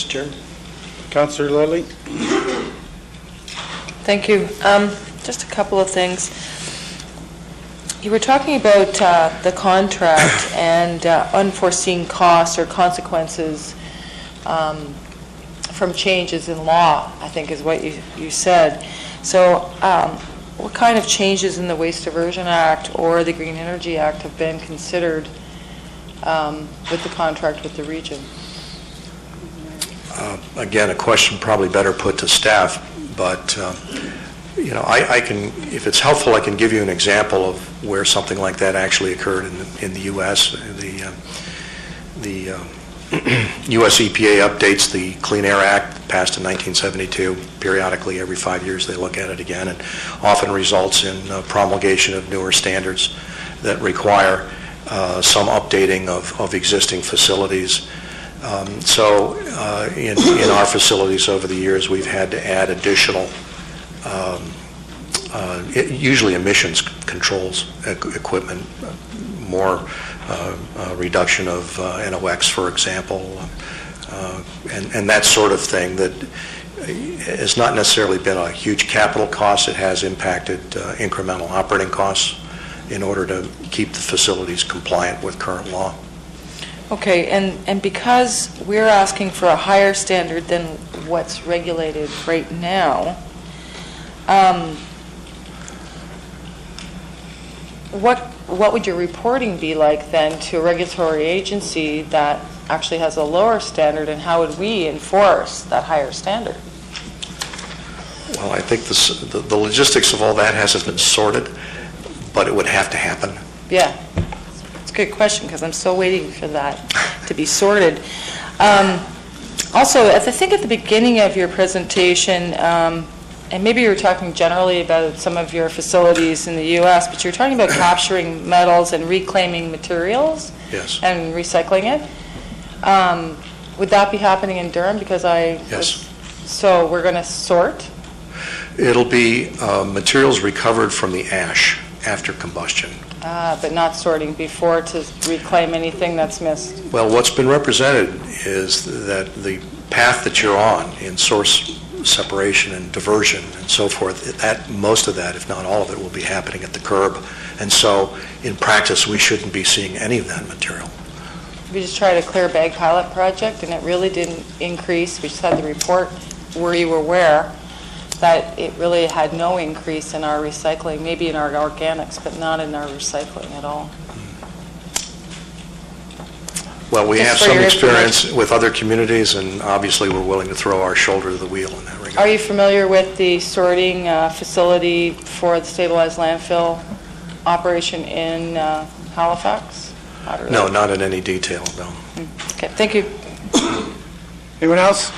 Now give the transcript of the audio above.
Chair. Councillor Littley. Thank you. Just a couple of things. You were talking about the contract and unforeseen costs or consequences from changes in law, I think is what you said. So what kind of changes in the Waste Diversion Act or the Green Energy Act have been considered with the contract with the region? Again, a question probably better put to staff, but you know, I can, if it's helpful, I can give you an example of where something like that actually occurred in the U.S. The U.S. EPA updates the Clean Air Act, passed in 1972. Periodically, every 5 years, they look at it again, and often results in promulgation of newer standards that require some updating of existing facilities. So in our facilities over the years, we've had to add additional, usually emissions controls equipment, more reduction of NOx, for example, and that sort of thing that has not necessarily been a huge capital cost. It has impacted incremental operating costs in order to keep the facilities compliant with current law. Okay, and because we're asking for a higher standard than what's regulated right now, what would your reporting be like then to a regulatory agency that actually has a lower standard, and how would we enforce that higher standard? Well, I think the logistics of all that hasn't been sorted, but it would have to happen. Yeah. Good question, because I'm still waiting for that to be sorted. Also, I think at the beginning of your presentation, and maybe you were talking generally about some of your facilities in the U.S., but you're talking about capturing metals and reclaiming materials. Yes. And recycling it. Would that be happening in Durham? Because Yes. So we're going to sort? It'll be materials recovered from the ash after combustion. But not sorting before to reclaim anything that's missed. Well, what's been represented is that the path that you're on in source separation and diversion and so forth, that most of that, if not all of it, will be happening at the curb. And so, in practice, we shouldn't be seeing any of that material. We just tried a clear bag pilot project, and it really didn't increase. We just had the report where you were aware that it really had no increase in our recycling, maybe in our organics, but not in our recycling at all. Well, we have some experience with other communities, and obviously we're willing to throw our shoulder to the wheel in that regard. Are you familiar with the sorting facility for the stabilized landfill operation in Halifax? No, not in any detail, no. Okay, thank you. Anyone else?